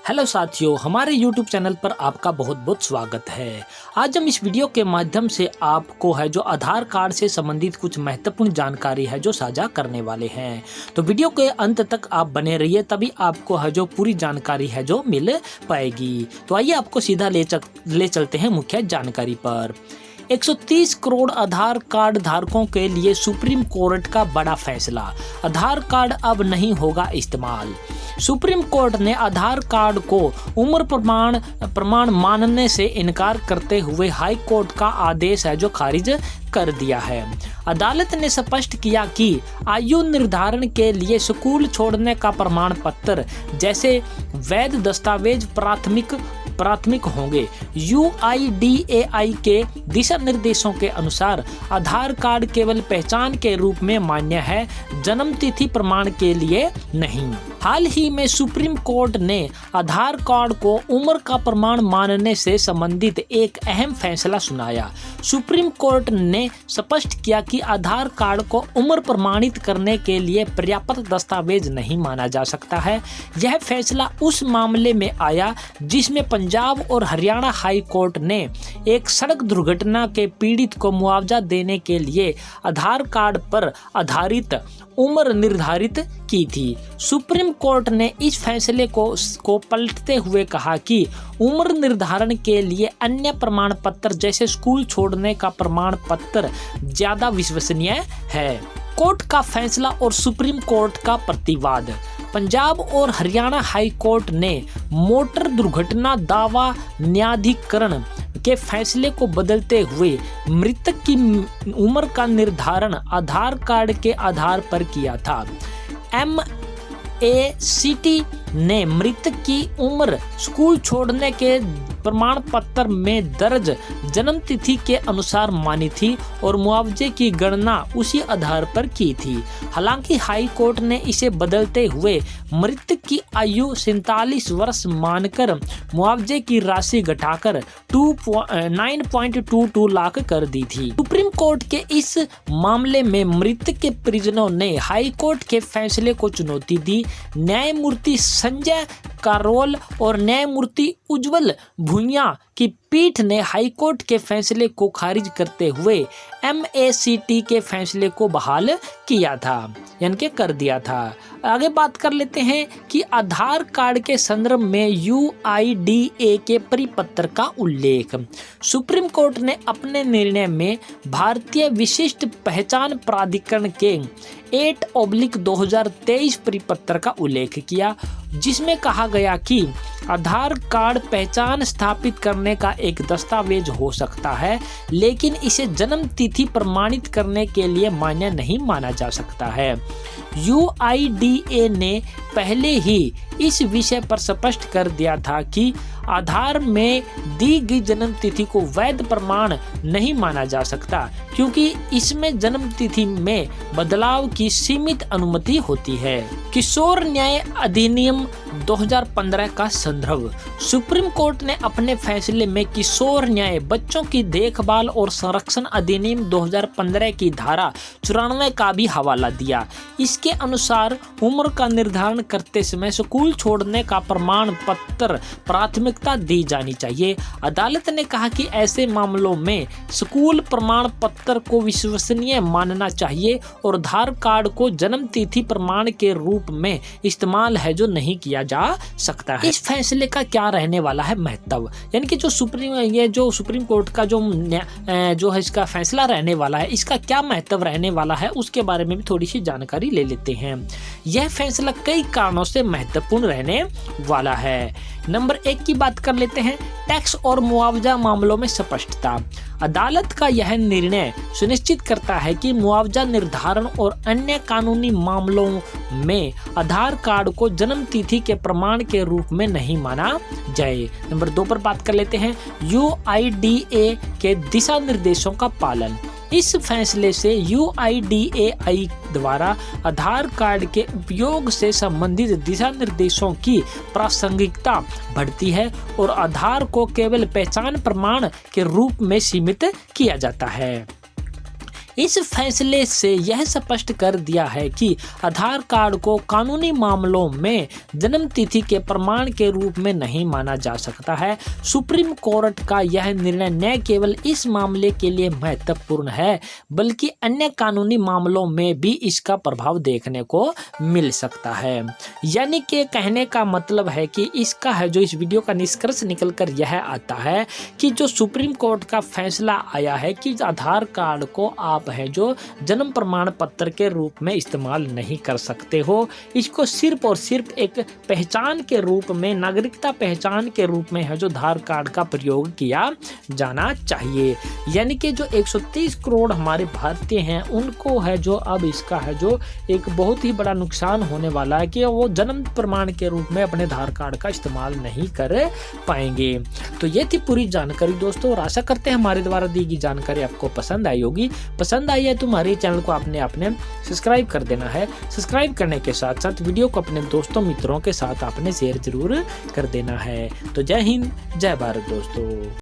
Hello साथियों, हमारे YouTube channel पर आपका बहुत बहुत स्वागत है। आज हम इस वीडियो के माध्यम से आपको है जो आधार कार्ड से संबंधित कुछ महत्वपूर्ण जानकारी है जो साझा करने वाले हैं। तो वीडियो के अंत तक आप बने रहिए, तभी आपको है जो पूरी जानकारी है जो मिल पाएगी। तो आइए आपको सीधा ले चलते हैं मुख्य जानकारी पर। 130 करोड़ आधार कार्ड धारकों के लिए सुप्रीम कोर्ट का बड़ा फैसला। आधार कार्ड अब नहीं होगा इस्तेमाल। सुप्रीम कोर्ट ने आधार कार्ड को उम्र प्रमाण मानने से इनकार करते हुए हाई कोर्ट का आदेश है जो खारिज कर दिया है। अदालत ने स्पष्ट किया कि आयु निर्धारण के लिए स्कूल छोड़ने का प्रमाण पत्र जैसे वैध दस्तावेज प्राथमिक होंगे। UIDAI के दिशा निर्देशों के अनुसार आधार कार्ड केवल पहचान के रूप में मान्य है, जन्म तिथि प्रमाण के लिए नहीं। हाल ही में सुप्रीम कोर्ट ने आधार कार्ड को उम्र का प्रमाण मानने से संबंधित एक अहम फैसला सुनाया। सुप्रीम कोर्ट ने स्पष्ट किया कि आधार कार्ड को उम्र प्रमाणित करने के लिए पर्याप्त दस्तावेज नहीं माना जा सकता है। यह फैसला उस मामले में आया जिसमें पंजाब और हरियाणा हाई कोर्ट ने एक सड़क दुर्घटना के पीड़ित को मुआवजा देने के लिए आधार कार्ड पर आधारित उम्र निर्धारित की थी। सुप्रीम कोर्ट ने इस फैसले को पलटते हुए कहा कि उम्र निर्धारण के लिए अन्य प्रमाण पत्र जैसे स्कूल छोड़ने का प्रमाण पत्र ज्यादा विश्वसनीय है। कोर्ट का फैसला और सुप्रीम कोर्ट का प्रतिवाद। पंजाब और हरियाणा हाई कोर्ट ने मोटर दुर्घटना दावा न्यायाधिकरण के फैसले को बदलते हुए मृतक की उम्र का निर्धारण आधार कार्ड के आधार पर किया था। MACT ने मृतक की उम्र स्कूल छोड़ने के प्रमाण पत्र में दर्ज जन्म तिथि के अनुसार मानी थी और मुआवजे की गणना उसी आधार पर की थी। हालांकि हाई कोर्ट ने इसे बदलते हुए मृतक की आयु 47 वर्ष मानकर मुआवजे की राशि घटाकर 9.22 लाख कर दी थी। सुप्रीम कोर्ट के इस मामले में मृतक के परिजनों ने हाई कोर्ट के फैसले को चुनौती दी। न्यायमूर्ति संजय करोल और न्यायमूर्ति उज्ज्वल भुइयां की पीठ ने हाईकोर्ट के फैसले को खारिज करते हुए MACT के फैसले को बहाल किया था, यानी कि कर दिया था। आगे बात कर लेते हैं कि आधार कार्ड के संदर्भ में UIDAI के परिपत्र का उल्लेख। सुप्रीम कोर्ट ने अपने निर्णय में भारतीय विशिष्ट पहचान प्राधिकरण के 8/2023 परिपत्र का उल्लेख किया, जिसमें कहा गया कि आधार कार्ड पहचान स्थापित करने का एक दस्तावेज हो सकता है, लेकिन इसे जन्म तिथि प्रमाणित करने के लिए मान्य नहीं माना जा सकता है। UIDAI ने पहले ही इस विषय पर स्पष्ट कर दिया था कि आधार में दी गई जन्म तिथि को वैध प्रमाण नहीं माना जा सकता, क्योंकि इसमें जन्म तिथि में बदलाव की सीमित अनुमति होती है। किशोर न्याय अधिनियम 2015 का संदर्भ। सुप्रीम कोर्ट ने अपने फैसले में किशोर न्याय बच्चों की देखभाल और संरक्षण अधिनियम 2015 की धारा 94 का भी हवाला दिया। इसके अनुसार उम्र का निर्धारण करते समय स्कूल छोड़ने का प्रमाण पत्र प्राथमिकता दी जानी चाहिए। अदालत ने कहा कि ऐसे मामलों में स्कूल प्रमाण पत्र को विश्वसनीय मानना चाहिए और आधार कार्ड को जन्म तिथि प्रमाण के रूप में इस्तेमाल है जो नहीं किया जा सकता है। इस फैसले का क्या रहने वाला है महत्व, यानी कि जो सुप्रीम कोर्ट का जो है इसका फैसला रहने वाला है, इसका क्या महत्व रहने वाला है, उसके बारे में भी थोड़ी सी जानकारी ले लेते हैं। यह फैसला कई कारणों से महत्वपूर्ण रहने वाला है। नंबर 1 की बात कर लेते हैं, टैक्स और मुआवजा मामलों में स्पष्टता। अदालत का यह निर्णय सुनिश्चित करता है कि मुआवजा निर्धारण और अन्य कानूनी मामलों में आधार कार्ड को जन्म तिथि के प्रमाण के रूप में नहीं माना जाए। नंबर 2 पर बात कर लेते हैं, UIDAI के दिशा निर्देशों का पालन। इस फैसले से UIDAI द्वारा आधार कार्ड के उपयोग से संबंधित दिशा निर्देशों की प्रासंगिकता बढ़ती है और आधार को केवल पहचान प्रमाण के रूप में सीमित किया जाता है। इस फैसले से यह स्पष्ट कर दिया है कि आधार कार्ड को कानूनी मामलों में जन्म तिथि के प्रमाण के रूप में नहीं माना जा सकता है। सुप्रीम कोर्ट का यह निर्णय न केवल इस मामले के लिए महत्वपूर्ण है बल्कि अन्य कानूनी मामलों में भी इसका प्रभाव देखने को मिल सकता है। यानी कि कहने का मतलब है कि इसका है जो इस वीडियो का निष्कर्ष निकल कर यह आता है कि जो सुप्रीम कोर्ट का फैसला आया है कि आधार कार्ड को आप है जो जन्म प्रमाण पत्र के रूप में इस्तेमाल नहीं कर सकते हो, इसको सिर्फ और सिर्फ एक पहचान के रूप में, नागरिकता पहचान के रूप में है जो आधार कार्ड का प्रयोग किया जाना चाहिए। यानी कि जो 130 करोड़ हमारे भारतीय हैं उनको है जो अब इसका है जो एक बहुत ही बड़ा नुकसान होने वाला है कि वो जन्म प्रमाण के रूप में अपने आधार कार्ड का इस्तेमाल नहीं कर पाएंगे। तो ये थी पूरी जानकारी दोस्तों, और आशा करते हैं हमारे द्वारा दी गई जानकारी आपको पसंद आई होगी। पसंद आई है तो हमारे चैनल को आपने सब्सक्राइब कर देना है। सब्सक्राइब करने के साथ साथ वीडियो को अपने दोस्तों मित्रों के साथ आपने शेयर जरूर कर देना है। तो जय हिंद, जय भारत दोस्तों।